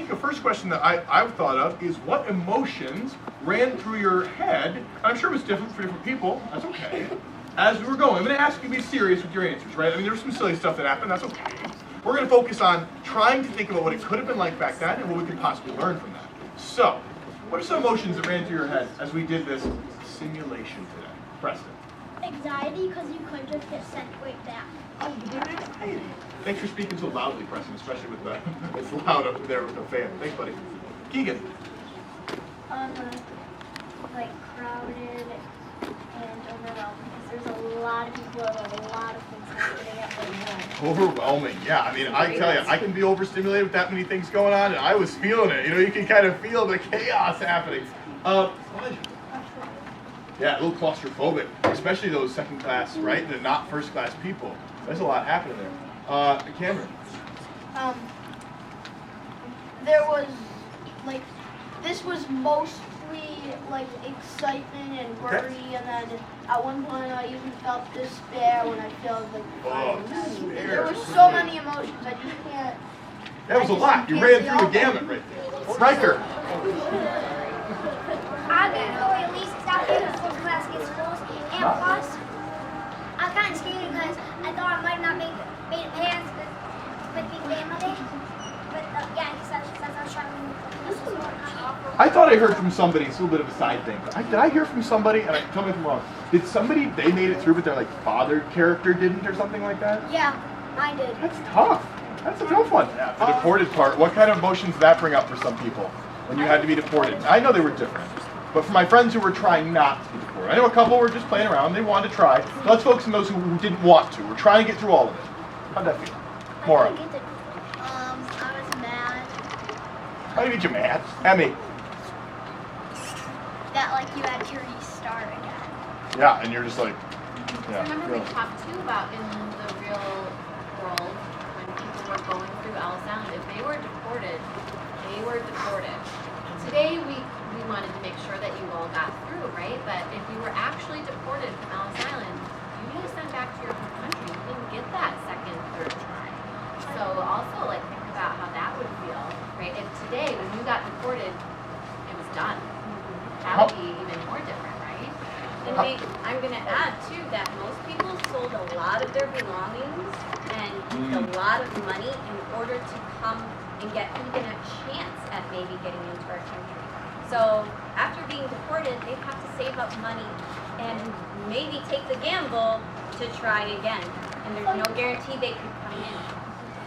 think the first question that I've thought of is what emotions ran through your head? I'm sure it was different for different people. That's okay. As we were going, I'm going to ask you to be serious with your answers, right? I mean, there's some silly stuff that happened. That's okay. We're going to focus on trying to think about what it could have been like back then and what we could possibly learn from that. So, what are some emotions that ran through your head as we did this simulation today? Preston. Anxiety, because you could just get sent right back. Oh, anxiety. Thanks for speaking so loudly, Preston, especially with the, it's loud up there with the fan. Thanks, buddy. Keegan. Like crowded and overwhelmed because there's a lot of people and a lot of things happening at one time. Overwhelming, yeah. I mean, I tell you, I can be overstimulated with that many things going on, and I was feeling it. You know, you can kind of feel the chaos happening. Yeah, a little claustrophobic, especially those second class, right? The not first class people. There's a lot happening there. Cameron. There was, like, this was mostly, like, excitement and worry, and then at one point I even felt despair when I felt, like, there were so many emotions, I just can't. That was a lot. You ran through the gamut right there. Riker. I'm going to go at least stop getting first class get schools, and plus, I'm kind of scared because I thought I might not make it past with the family. But yeah, he says I was trying to. I thought I heard from somebody, it's a little bit of a side thing, but did I hear from somebody, and tell me if I'm wrong, did somebody, they made it through but their like father character didn't or something like that? Yeah, I did. That's tough. That's a tough one. Yeah, the deported part, what kind of emotions did that bring up for some people when you had to be deported? I know they were different, but for my friends who were trying not to be deported, I know a couple were just playing around, they wanted to try. Let's focus on those who didn't want to, were trying to get through all of it. How'd that feel? Maura. I was mad. How did you mad? Emmy. That like you had to restart again. Yeah, and you're just like, yeah. Remember we talked too about in the real world when people were going through Ellis Island, if they were deported, they were deported. Today we wanted to make sure that you all got through, right? But if you were actually deported from Ellis Island, you get sent back to your home country. You didn't get that second, third try. So also like think about how that would feel, right? If today when you got deported, it was done. That would be even more different, right? And I'm going to add, too, that most people sold a lot of their belongings and a lot of money in order to come and get even a chance at maybe getting into our country. So after being deported, they have to save up money and maybe take the gamble to try again. And there's no guarantee they could come in.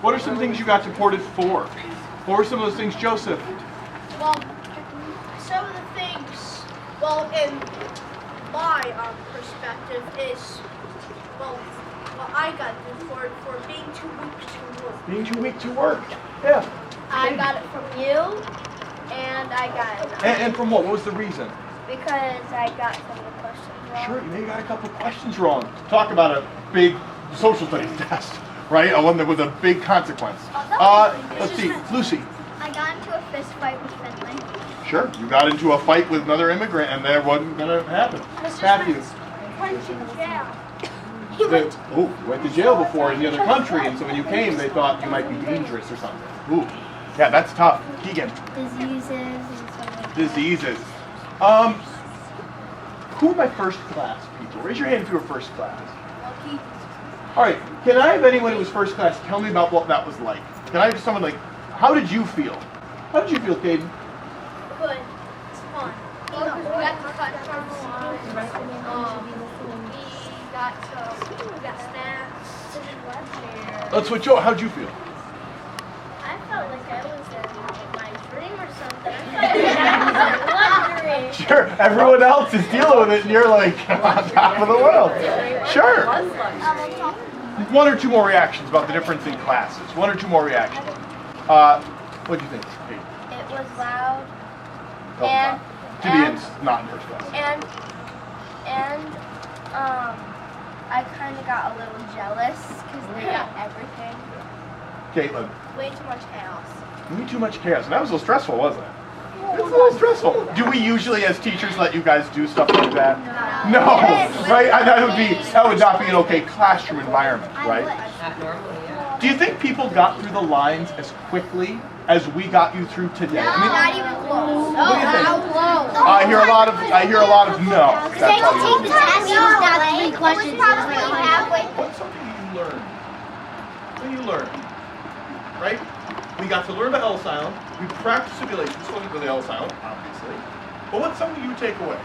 What are some things you got deported for? What were some of those things, Joseph? Well, some of the things, well, in my perspective is, well, I got deported for being too weak to work. Being too weak to work. Yeah. I got it from you, and I got it And from what? What was the reason? because I got some of the questions wrong. Sure, you got a couple of questions wrong. Talk about a big social studies test, right? A one that was a big consequence. Let's see, Lucy. I got into a fist fight with Finley. Sure, you got into a fight with another immigrant and that wasn't going to happen. Matthew. Went to jail. Went to jail before in the other country, and so when you came, they thought you might be dangerous or something. Ooh, yeah, that's tough. Keegan. Diseases and stuff like that. Diseases. Who are my first class people? Raise your hand if you were first class. Lucky. All right, can I have anyone who was first class tell me about what that was like? Can I have someone like, how did you feel? How did you feel, Caden? Good. It's fun. We got to cut turtle lines. We got snacks. Let's switch over. How'd you feel? I felt like I was in my dream or something. I felt like I was in luxury. Sure, everyone else is dealing with it and you're like on top of the world. Sure. One or two more reactions about the difference in classes. One or two more reactions. What do you think, Kate? It was loud. Oh, And- to be in, not in first class. And I kind of got a little jealous because they got everything. Caitlin. Way too much chaos. Way too much chaos. And that was a little stressful, wasn't it? It's a little stressful. Do we usually, as teachers, let you guys do stuff like that? No, right? That would not be an okay classroom environment, right? Not normally, yeah. Do you think people got through the lines as quickly as we got you through today? I mean, Not even close. what do you think? Close. I hear a lot of no. They That's how don't you take the test. It was not 3 It was questions. probably It was like halfway. What's something that you learned? What do you learn? Right? We got to learn about Ellis Island. We practiced simulations. This wasn't really Ellis Island, obviously. But what's something you would take away?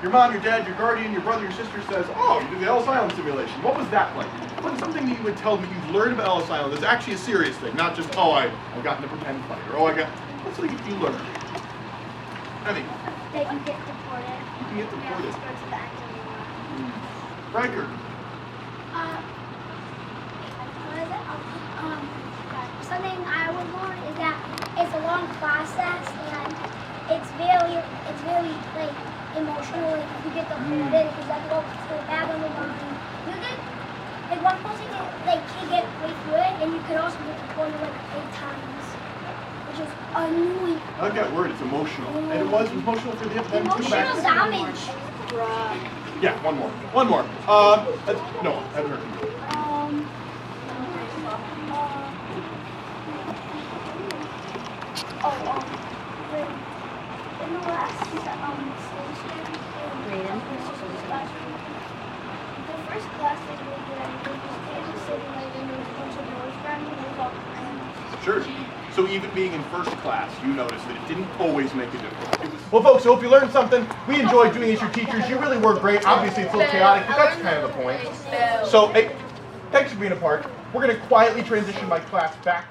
Your mom, your dad, your guardian, your brother, your sister says, oh, you did the Ellis Island simulation. What was that like? What's something that you would tell them that you've learned about Ellis Island that's actually a serious thing, not just, oh, I got in a pretend fight, or oh, I got... What's something that you learned? Evie, that you get deported. you can get deported. Go to the end of the line. Riker, What is it? Something I would learn is that it's a long process and it's very like emotional. Like if you get deported, because like go to the back of the line, you get like one person can get way through it, and you could also get deported like 8 times, which is annoying. I like that word, it's emotional. And it was emotional for them too. Emotional damage. Yeah, one more. One more. No, I haven't heard from you. In the last station, the first class they did that was just sitting like in those bunch of doors around me, and all friends. Sure. So even being in first class, you noticed that it didn't always make a difference. Well, folks, I hope you learned something. We enjoyed doing as your teachers. You really were great. Obviously, it's a little chaotic, but that's kind of the point. So, hey, thanks for being a part. We're going to quietly transition my class back